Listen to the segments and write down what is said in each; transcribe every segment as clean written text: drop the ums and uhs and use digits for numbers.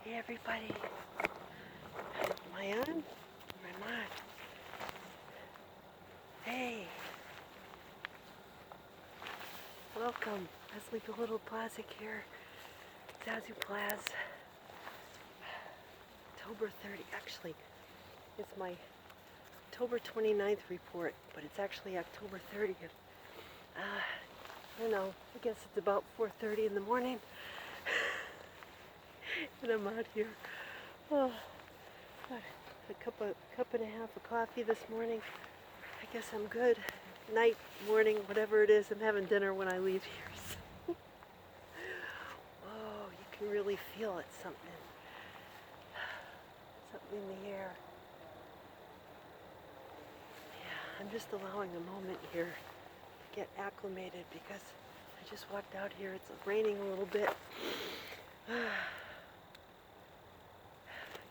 Hey everybody, am I on? Or am I? Hey, welcome. Leslie the Little Plaza here. Zazoo Plazz. October 30. Actually, it's my October 29th report, but it's actually October 30th. I don't know. I guess it's about 4:30 in the morning, and I'm out here. Oh, got a cup and a half of coffee this morning. I guess I'm good. Night, morning, whatever it is, I'm having dinner when I leave here. So. Oh, you can really feel it, something in the air. Yeah, I'm just allowing a moment here to get acclimated because I just walked out here. It's raining a little bit.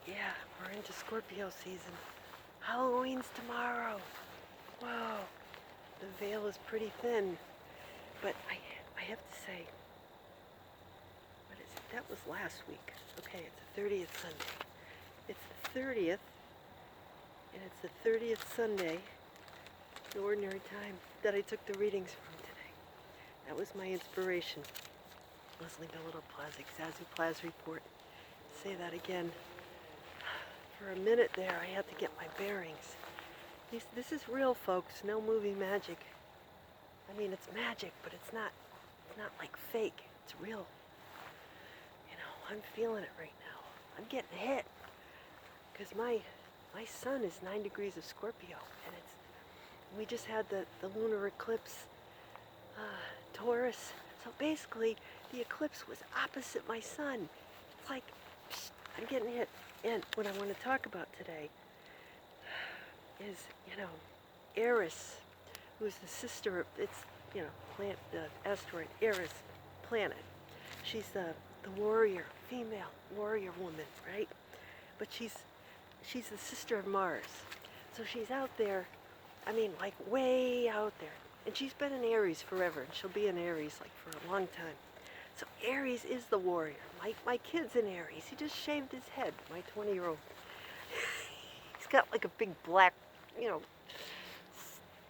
Yeah, we're into Scorpio season. Halloween's tomorrow. Whoa, the veil is pretty thin. But I have to say, what is it? That was last week. Okay, it's the 30th Sunday. It's the 30th, and it's the 30th Sunday, the ordinary time, that I took the readings from today. That was my inspiration. Leslie the Little Plaza, Zazoo Plazz report. Say that again. For a minute there, I had to get my bearings. This is real, folks. No movie magic. I mean, it's magic, but it's not like fake. It's real. You know, I'm feeling it right now. I'm getting hit. Because my sun is 9 degrees of Scorpio, and we just had the lunar eclipse, Taurus. So basically, the eclipse was opposite my sun. It's like, psh, I'm getting hit. And what I want to talk about today is, Eris, who's the sister of, the asteroid Aries planet. She's the warrior, female warrior woman, right? But she's the sister of Mars. So she's out there, like way out there. And she's been in Aries forever, and she'll be in Aries like for a long time. So Aries is the warrior. My kid's in Aries. He just shaved his head, my 20-year-old. He's got like a big black,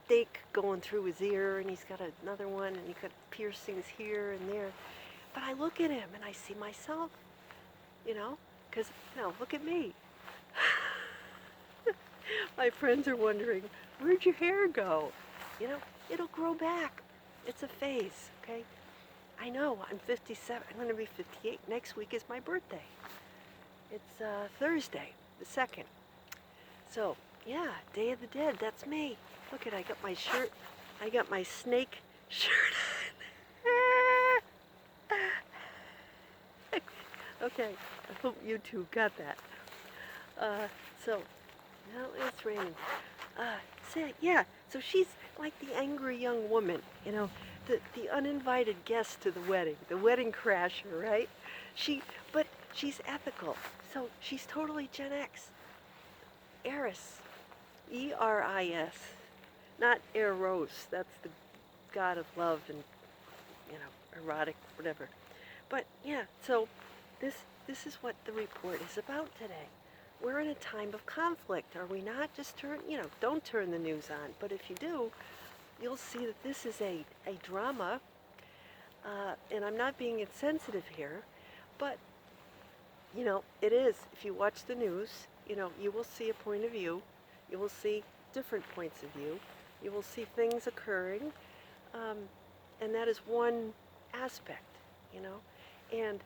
stake going through his ear, and he's got another one, and he's got piercings here and there. But I look at him, and I see myself, because, look at me. My friends are wondering, where'd your hair go? It'll grow back. It's a phase, okay? I know, I'm 57. I'm going to be 58. Next week is my birthday. It's Thursday, the 2nd. So, yeah, Day of the Dead, that's me. Look I got my shirt. I got my snake shirt on. Okay, I hope you two got that. So, now it's raining. So she's like the angry young woman, the uninvited guest to the wedding crasher, right? But she's ethical, so she's totally Gen X. Eris, E-R-I-S, not Eros. That's the god of love and erotic, whatever. But yeah, so this is what the report is about today. We're in a time of conflict, are we not? Just don't turn the news on. But if you do, you'll see that this is a drama, and I'm not being insensitive here, but, it is. If you watch the news, you will see a point of view. You will see different points of view. You will see things occurring, and that is one aspect, and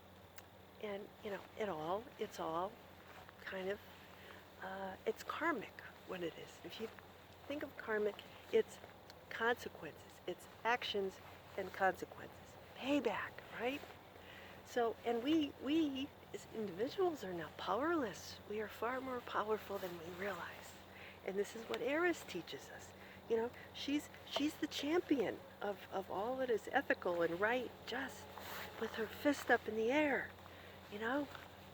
it's all kind of, it's karmic when it is. If you think of karmic, it's consequences. It's actions and consequences. Payback, right? So, and we as individuals are now powerless. We are far more powerful than we realize. And this is what Aries teaches us. She's the champion of all that is ethical and right, just, with her fist up in the air.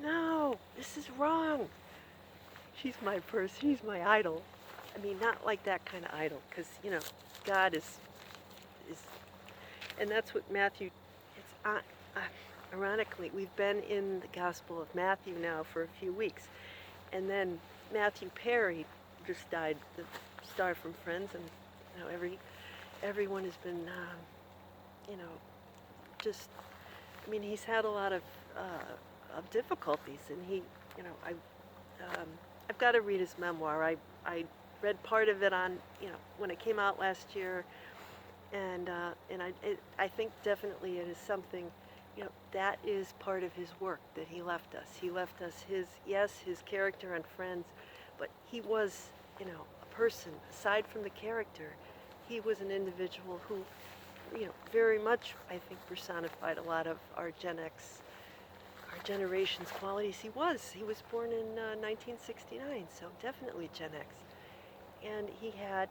No, this is wrong. She's my idol. Not like that kind of idol, because, God is, and that's what Matthew, it's ironically, we've been in the Gospel of Matthew now for a few weeks. And then Matthew Perry just died, the star from Friends, and everyone has been, just, he's had a lot of difficulties, and I've got to read his memoir. I read part of it on, when it came out last year, and I think definitely it is something, that is part of his work that he left us. He left us his character and Friends, but he was, a person. Aside from the character, he was an individual who, very much, I think, personified a lot of our Gen X, our generation's qualities. He was born in 1969, so definitely Gen X. And he had,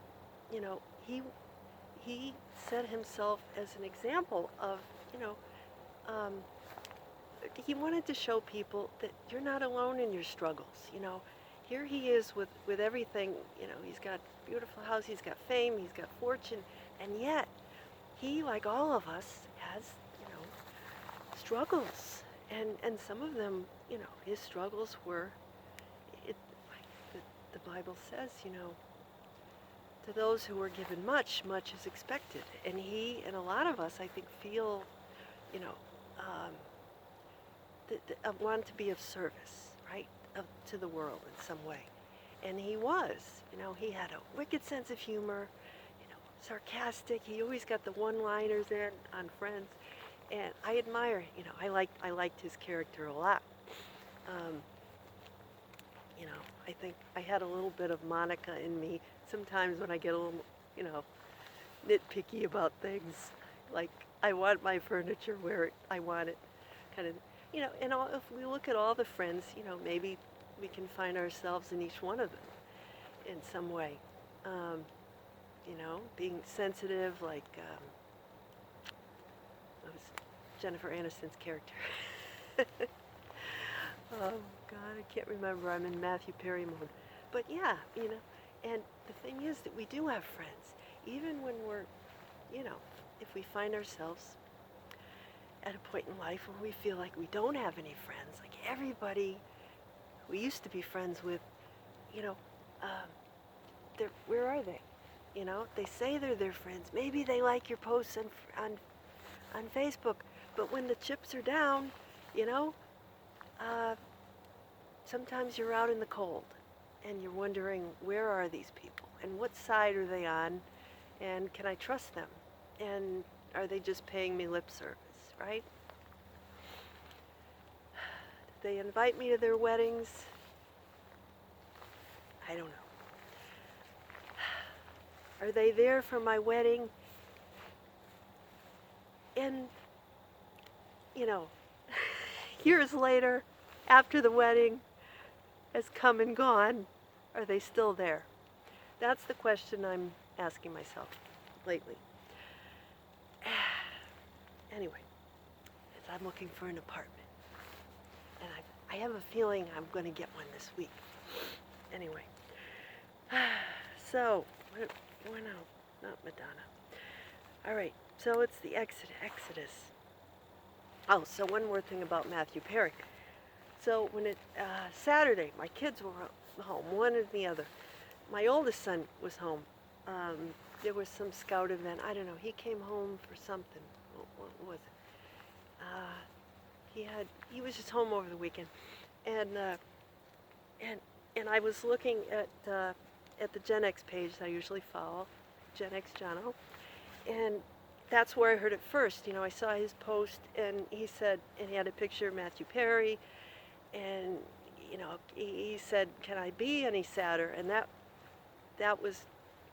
he set himself as an example of, he wanted to show people that you're not alone in your struggles. Here he is with everything, he's got a beautiful house, he's got fame, he's got fortune, and yet he, like all of us, has, struggles. And some of them, his struggles were, like the Bible says, to those who are given much, much is expected. And he and a lot of us, I think, feel, want to be of service, right, to the world in some way. And he was, he had a wicked sense of humor, sarcastic. He always got the one-liners in on Friends, and I admire, I liked his character a lot. I think I had a little bit of Monica in me sometimes when I get a little, nitpicky about things. Like, I want my furniture where I want it, kind of, and if we look at all the Friends, maybe we can find ourselves in each one of them in some way. Being sensitive, like what was Jennifer Aniston's character. Oh, God, I can't remember. I'm in Matthew Perry mode. But yeah, and the thing is that we do have friends. Even when we're, if we find ourselves at a point in life where we feel like we don't have any friends, like everybody we used to be friends with, where are they? They say they're their friends. Maybe they like your posts on Facebook, but when the chips are down, sometimes you're out in the cold, and you're wondering, where are these people, and what side are they on, and can I trust them, and are they just paying me lip service, right? Did they invite me to their weddings? I don't know. Are they there for my wedding? And, years later, after the wedding has come and gone, are they still there? That's the question I'm asking myself lately. Anyway, I'm looking for an apartment. And I have a feeling I'm going to get one this week. Anyway. So, no, not Madonna. All right, so it's the Exodus. Oh, so one more thing about Matthew Perry. So when Saturday, my kids were home, one and the other. My oldest son was home. There was some scout event. I don't know. He came home for something. What was it? He was just home over the weekend, and I was looking at the Gen X page that I usually follow, Gen X Jono, and that's where I heard it first. I saw his post, and he said, and he had a picture of Matthew Perry, and he said, "Can I be any sadder?" And that was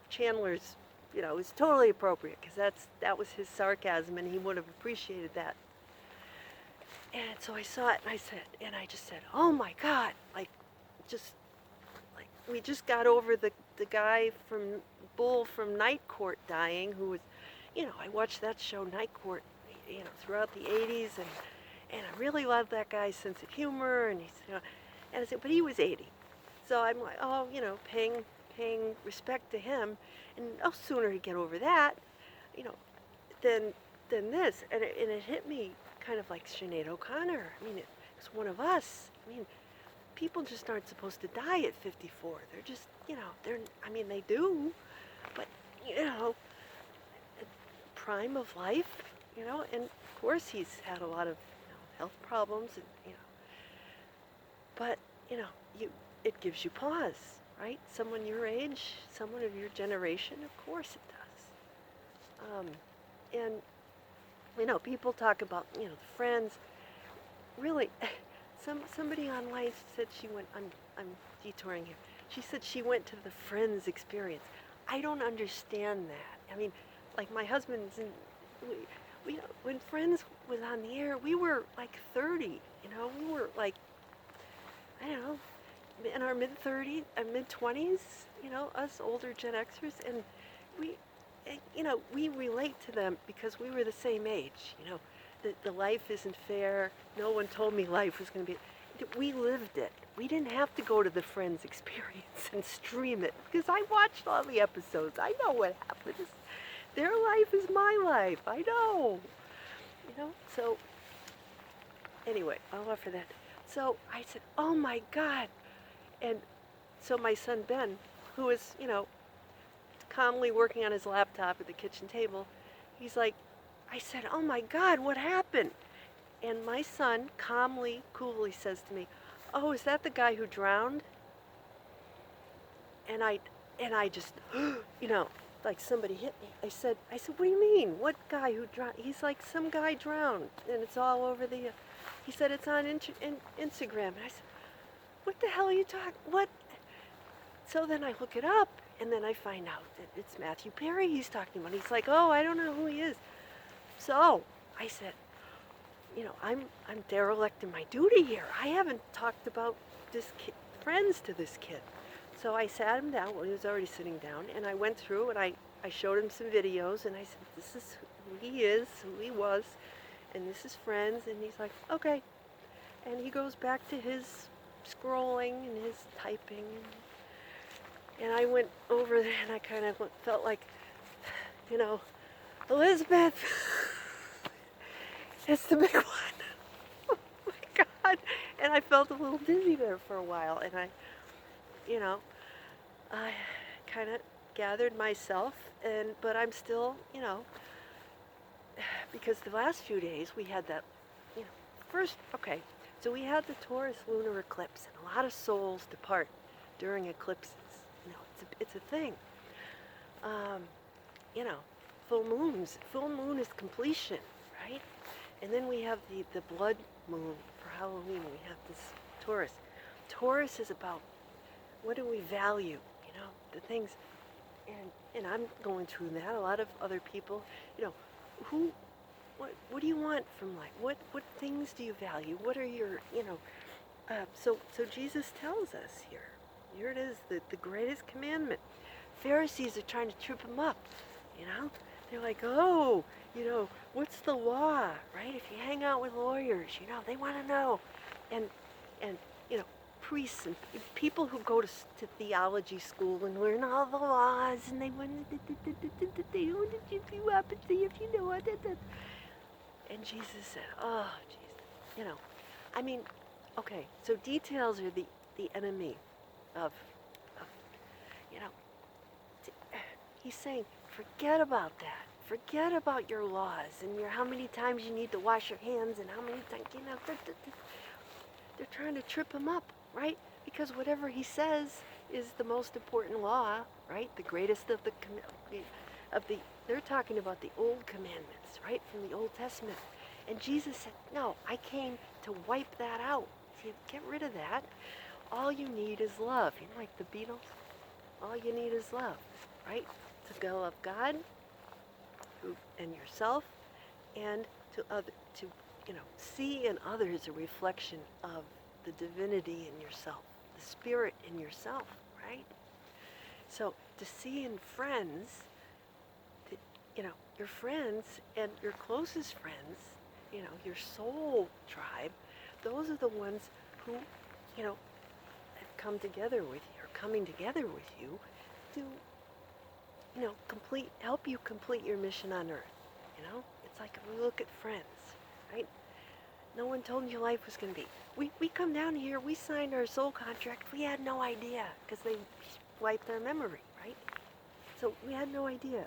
Chandler's. It was totally appropriate, because that was his sarcasm, and he would have appreciated that. And so I saw it, and I just said, "Oh my God!" We just got over the guy from Bull from Night Court dying, who was, I watched that show Night Court, throughout the '80s, and I really loved that guy's sense of humor, and and I said, but he was 80, so I'm like, oh, paying respect to him, and I'll sooner get over that, than this, and it hit me kind of like Sinead O'Connor. I mean, it's one of us. I mean, people just aren't supposed to die at 54. They're just, I mean, they do, but, prime of life, and of course he's had a lot of health problems, and, but, it gives you pause, right? Someone your age, someone of your generation, of course it does. And, people talk about, friends. Really, somebody online said she went, I'm detouring here. She said she went to the Friends experience. I don't understand that. I mean, like my husband's, we when Friends was on the air, we were like 30, we were like, I don't know, in our mid-30s, mid-20s, us older Gen Xers, and we, we relate to them because we were the same age, the life isn't fair. No one told me life was going to be. We lived it. We didn't have to go to the Friends experience and stream it because I watched all the episodes. I know what happens. Their life is my life. I know. So anyway, I'll offer that. So I said, oh my God. And so my son Ben, who is, calmly working on his laptop at the kitchen table, he's like, I said, oh my God, what happened? And my son calmly, coolly says to me, oh, is that the guy who drowned? And I just, like somebody hit me. I said, what do you mean? What guy who drowned? He's like, some guy drowned, and it's all over the, he said, it's on Instagram. And I said, what the hell are you talking, what? So then I look it up, and then I find out that it's Matthew Perry he's talking about. He's like, oh, I don't know who he is. So I said, I'm derelict in my duty here. I haven't talked about this kid, Friends to this kid. So I sat him down, well, he was already sitting down, and I went through and I showed him some videos, and I said, this is who he is, who he was, and this is Friends, and he's like, okay. And he goes back to his scrolling and his typing, and I went over there and I kind of felt like, Elizabeth, it's the big one. Oh my God. And I felt a little dizzy there for a while, and I kind of gathered myself, but I'm still, because the last few days we had that, first, okay, so we had the Taurus lunar eclipse, and a lot of souls depart during eclipses. It's a thing. Full moon is completion, right? And then we have the blood moon for Halloween. We have this Taurus. Taurus is about what do we value, the things, and I'm going through that. A lot of other people, what do you want from life? What things do you value? What are your, so Jesus tells us here. Here it is, the greatest commandment. Pharisees are trying to trip him up, They're like, oh, what's the law, right? If you hang out with lawyers, they want to know. And priests and people who go to theology school and learn all the laws, and they want to, what did you do up and see if you know what. And Jesus said, oh, Jesus, I mean, okay, so details are the enemy of he's saying, forget about that. Forget about your laws and how many times you need to wash your hands and how many times, they're trying to trip him up, right? Because whatever he says is the most important law, right? The greatest of they're talking about the old commandments, right? From the Old Testament. And Jesus said, no, I came to wipe that out. See, get rid of that. All you need is love. Like the Beatles? All you need is love, right? To love God and yourself, and to see in others a reflection of the divinity in yourself, the spirit in yourself, right? So to see in friends, your friends and your closest friends, your soul tribe, those are the ones who, have come together with you, or coming together with you to, help you complete your mission on earth. It's like we look at friends, right? No one told you life was going to be. We come down here, we signed our soul contract, we had no idea, because they wiped our memory, right? So we had no idea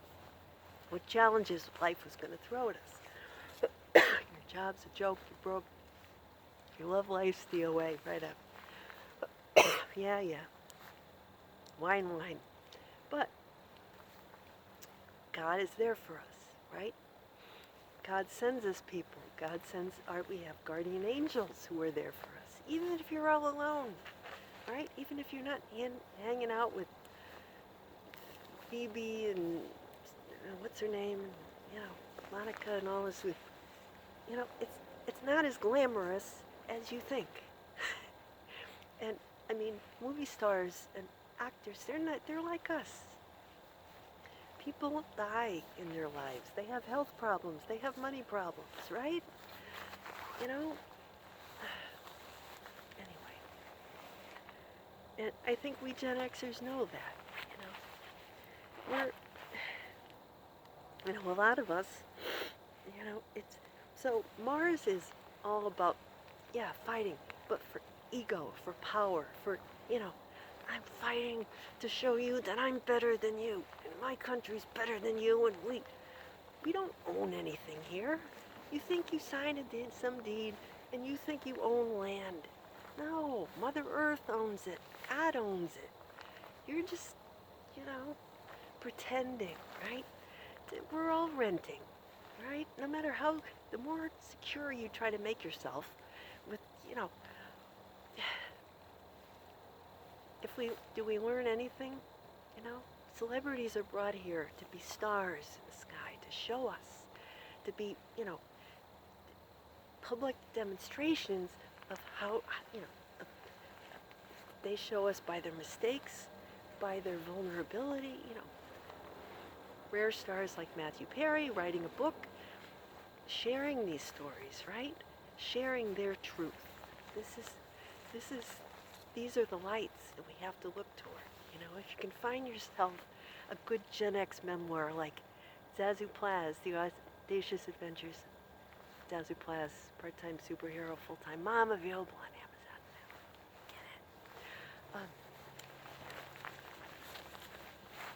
what challenges life was going to throw at us. Your job's a joke, you're broke, your love life's the away, right up. Yeah, yeah. Wine, wine. But God is there for us, right? God sends us people. God sends we have guardian angels who are there for us. Even if you're all alone, right? Even if you're not hanging out with Phoebe and what's her name, Monica and all this. It's not as glamorous as you think. And I mean, movie stars and actors, they're like us. People die in their lives. They have health problems. They have money problems, right? Anyway. And I think we Gen Xers know that, a lot of us, so Mars is all about, fighting, but for ego, for power, for, I'm fighting to show you that I'm better than you, and my country's better than you, and we don't own anything here. You think you signed some deed, and you think you own land. No, Mother Earth owns it. God owns it. You're just, pretending, right? We're all renting, right? No matter how, the more secure you try to make yourself with, do we learn anything? Celebrities are brought here to be stars in the sky, to show us, to be, public demonstrations of how, they show us by their mistakes, by their vulnerability, rare stars like Matthew Perry writing a book, sharing these stories, right? Sharing their truth. These are the lights that we have to look toward. If you can find yourself a good Gen X memoir like Zazoo Plazz, The Audacious Adventures, Zazoo Plazz, part-time superhero, full-time mom, available on Amazon. Get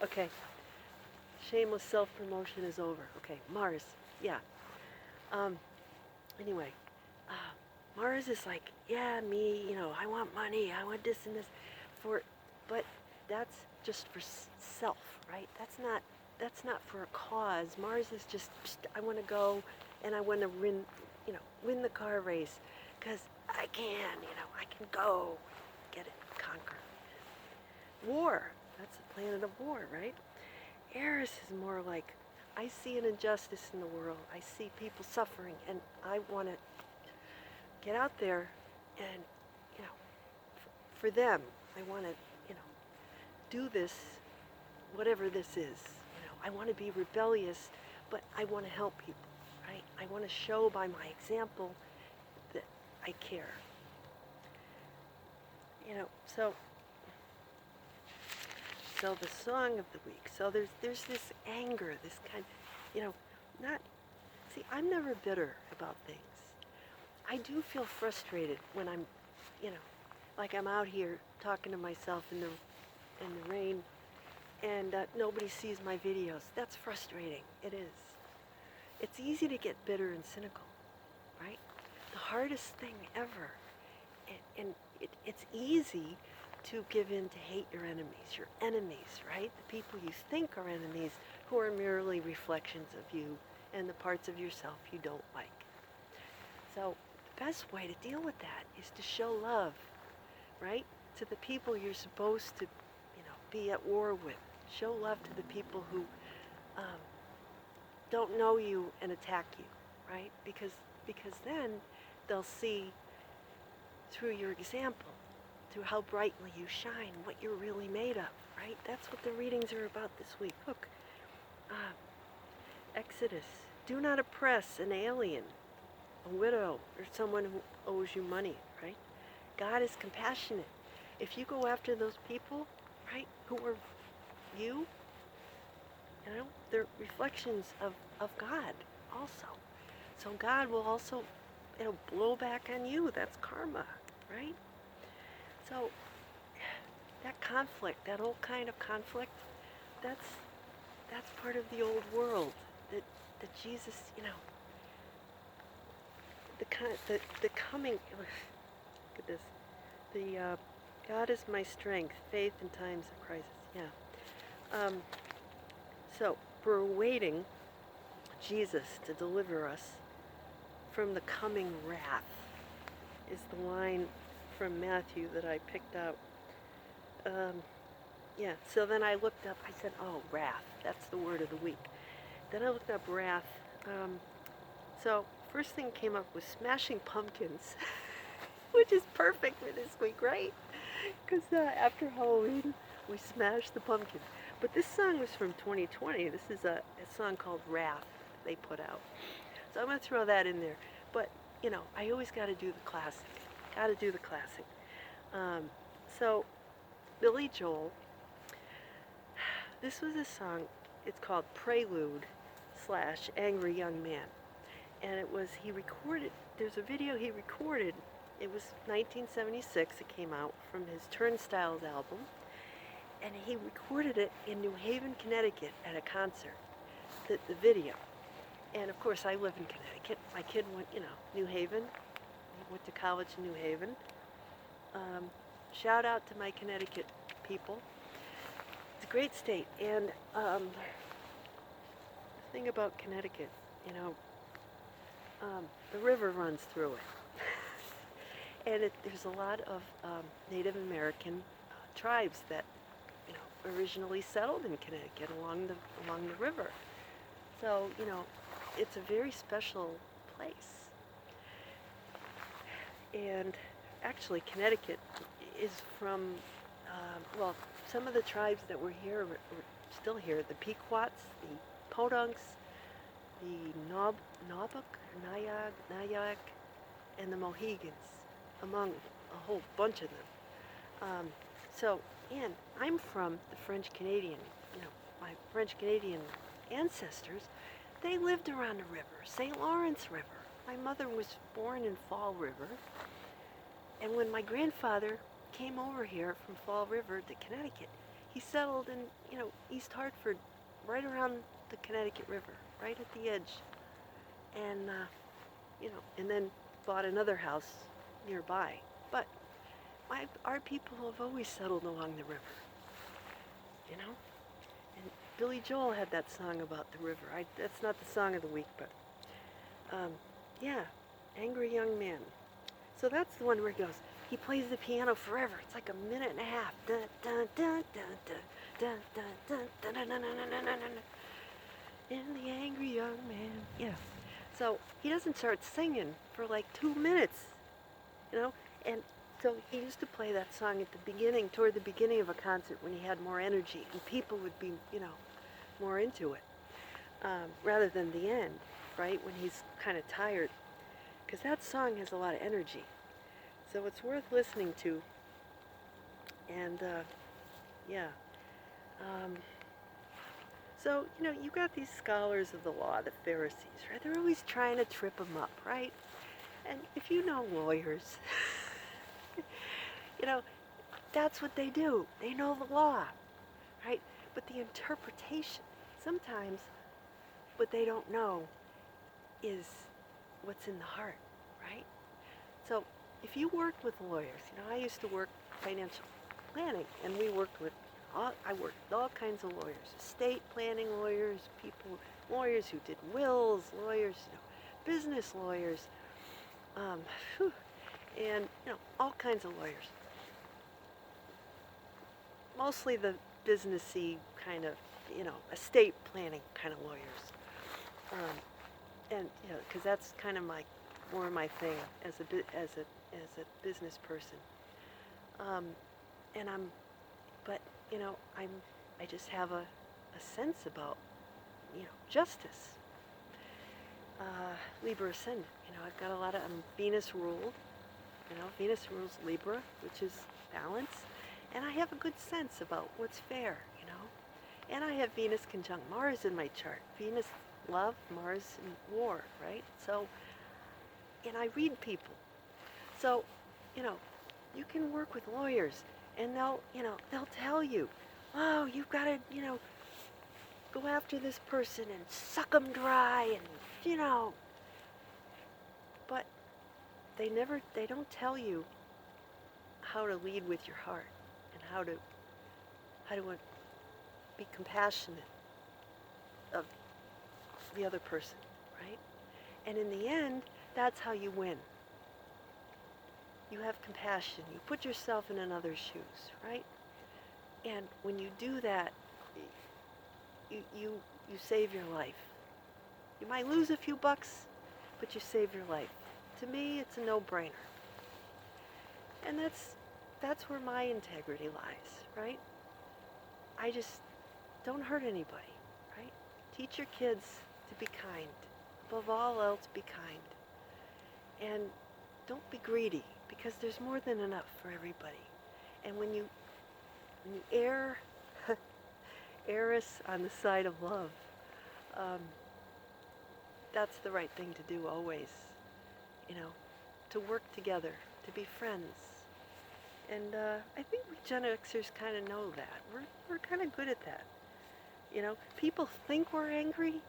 it. Okay. Shameless self-promotion is over. Okay, Mars. Yeah. Anyway, Mars is like, me, I want money, I want this and this, but that's just for self, right? That's not for a cause. Mars is just I want to go and I want to win the car race, because I can go, get it, conquer. War, that's the planet of war, right? Eris is more like, I see an injustice in the world. I see people suffering, and I want to get out there and, for them, I want to, do this, whatever this is. I want to be rebellious, but I want to help people, right? I want to show by my example that I care. So the song of the week. So there's this anger, this kind, I'm never bitter about things. I do feel frustrated when I'm, like I'm out here talking to myself in the rain, and nobody sees my videos. That's frustrating. It is. It's easy to get bitter and cynical, right? The hardest thing ever. And it's easy to give in to hate your enemies, right? The people you think are enemies, who are merely reflections of you and the parts of yourself you don't like. So the best way to deal with that is to show love, right? To the people you're supposed to, be at war with. Show love to the people who don't know you and attack you, right? Because then they'll see through your example, through how brightly you shine, what you're really made of, right? That's what the readings are about this week. Look, Exodus, do not oppress an alien, a widow, or someone who owes you money, right? God is compassionate. If you go after those people, right, who are you, they're reflections of God also. So God will also it'll blow back on you. That's karma, right? So that conflict, that whole kind of conflict, that's part of the old world. That Jesus, the coming. Look at this. The God is my strength, faith in times of crisis. Yeah. So we're awaiting Jesus to deliver us from the coming wrath. Is the line from Matthew that I picked out. Yeah, so then I looked up, I said, oh, wrath, that's the word of the week. Then I looked up wrath. So first thing came up was Smashing Pumpkins, which is perfect for this week, right? Because after Halloween, we smashed the pumpkin. But this song was from 2020. This is a song called Wrath they put out. So I'm going to throw that in there. But, I always got to do the classic. Got to do the classic. So Billy Joel, this was a song, it's called Prelude / Angry Young Man. And he recorded, there's a video he recorded. It was 1976, it came out from his Turnstiles album. And he recorded it in New Haven, Connecticut at a concert, the video. And of course I live in Connecticut. My kid went, New Haven. He went to college in New Haven. Shout out to my Connecticut people. It's a great state. And the thing about Connecticut, the river runs through it. And there's a lot of Native American tribes that, originally settled in Connecticut along the river. So, it's a very special place. And actually, Connecticut is from, some of the tribes that were here were still here. The Pequots, the Podunks, the Nabuk, Nyack, and the Mohegans, among a whole bunch of them. And I'm from the French Canadian, my French Canadian ancestors, they lived around the river, St. Lawrence River. My mother was born in Fall River. And when my grandfather came over here from Fall River to Connecticut, he settled in, East Hartford, right around the Connecticut River, right at the edge. And, and then bought another house nearby. But our people have always settled along the river, And Billy Joel had that song about the river. That's not the song of the week, but yeah, Angry Young Man. So that's the one where he goes, he plays the piano forever. It's like a minute and a half. Dun, dun, dun, dun, dun, dun, dun, dun, dun, dun, dun, dun, dun, dun. And the Angry Young Man. Yeah. So he doesn't start singing for like 2 minutes, and so he used to play that song at the beginning, toward the beginning of a concert when he had more energy and people would be, more into it, rather than the end, right, when he's kind of tired. Because that song has a lot of energy. So it's worth listening to. And, yeah. So, you got these scholars of the law, the Pharisees, right? They're always trying to trip them up, right? And if you know lawyers, that's what they do. They know the law, right? But the interpretation, sometimes what they don't know is what's in the heart, right? So if you work with lawyers, I used to work financial planning, and we worked with, I worked with all kinds of lawyers, estate planning lawyers, lawyers who did wills, lawyers, business lawyers, and, all kinds of lawyers. Mostly the businessy kind of, estate planning kind of lawyers. And, because that's kind of more my thing as a business person. I just have a sense about, justice. Libra ascendant, I've got a lot of, I'm Venus ruled, Venus rules Libra, which is balance, and I have a good sense about what's fair, and I have Venus conjunct Mars in my chart. Venus, love, Mars, and war, right? So and I read people. So, you know, you can work with lawyers and they'll tell you, oh, you've got to, go after this person and suck them dry and, but they don't tell you how to lead with your heart and how to be compassionate of the other person, right? And in the end, that's how you win. You have compassion. You put yourself in another's shoes, right? And when you do that, you save your life. You might lose a few bucks, but you save your life. To me, it's a no-brainer. And that's where my integrity lies, right? I just don't hurt anybody, right? Teach your kids to be kind. Above all else, be kind. And don't be greedy, because there's more than enough for everybody. And when you err Eris on the side of love, that's the right thing to do always. To work together, to be friends. And I think we Gen Xers kind of know that. We're kind of good at that. People think we're angry,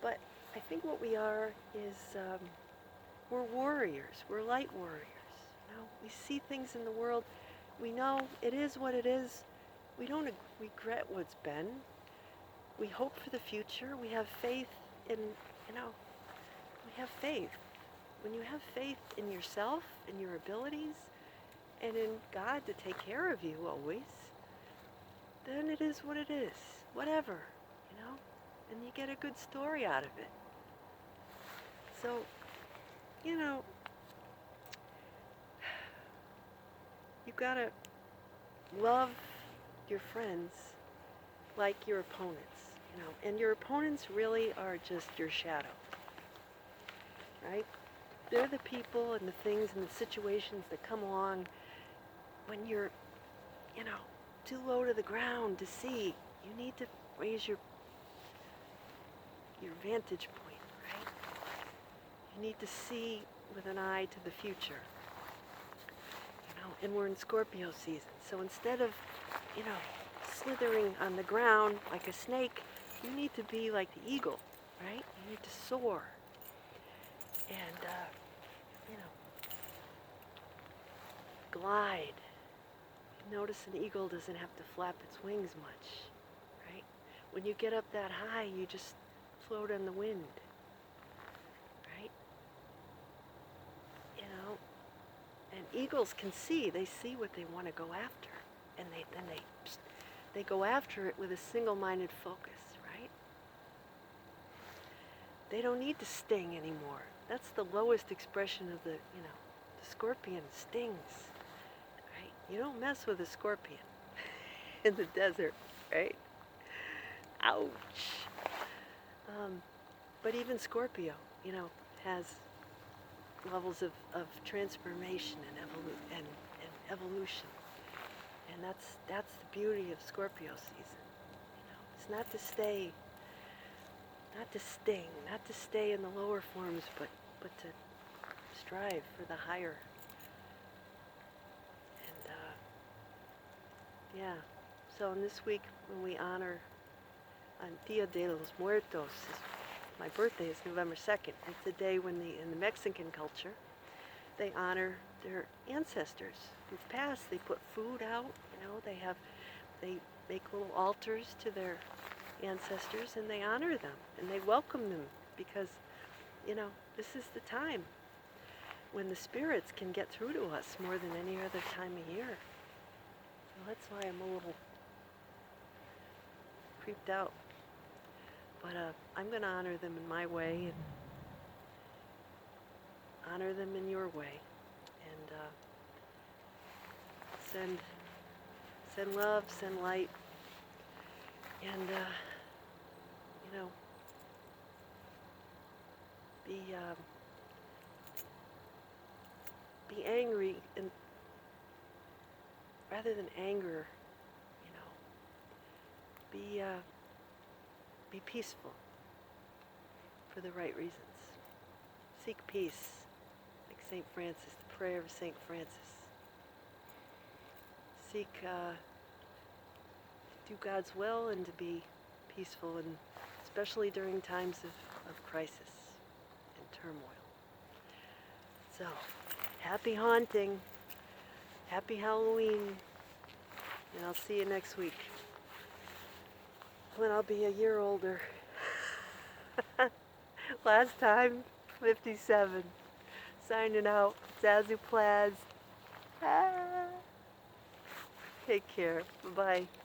but I think what we are is we're warriors. We're light warriors. We see things in the world. We know it is what it is. We don't regret what's been. We hope for the future. We have faith in, we have faith. When you have faith in yourself, in your abilities, and in God to take care of you always, then it is what it is. Whatever, and you get a good story out of it. So, you gotta love your friends like your opponents, and your opponents really are just your shadow, right? They're the people and the things and the situations that come along when you're, too low to the ground to see. You need to raise your vantage point, right? You need to see with an eye to the future. And we're in Scorpio season. So instead of, slithering on the ground like a snake, you need to be like the eagle, right? You need to soar. And, glide. Notice an eagle doesn't have to flap its wings much, right? When you get up that high, you just float on the wind, right? And eagles can see. They see what they want to go after, and they go after it with a single-minded focus, right? They don't need to sting anymore. That's the lowest expression of the scorpion stings, right? You don't mess with a scorpion in the desert, right? Ouch. But even Scorpio, has levels of transformation and evolution. And that's the beauty of Scorpio season. It's not to sting, not to stay in the lower forms, but to strive for the higher. And so in this week when we honor on Dia de los Muertos, my birthday is November 2nd. It's a day when in the Mexican culture, they honor their ancestors who've passed. They put food out, they make little altars to their ancestors and they honor them and they welcome them because, this is the time when the spirits can get through to us more than any other time of year. So that's why I'm a little creeped out. But I'm going to honor them in my way and honor them in your way. And send love, send light. And, be angry and rather than anger, be peaceful for the right reasons. Seek peace, like St. Francis, the prayer of St. Francis. Seek to do God's will and to be peaceful, and especially during times of crisis and turmoil. So, happy haunting, happy Halloween, and I'll see you next week when I'll be a year older. Last time, 57. Signing out, Zazoo Plazz. Ah. Take care. Bye-bye.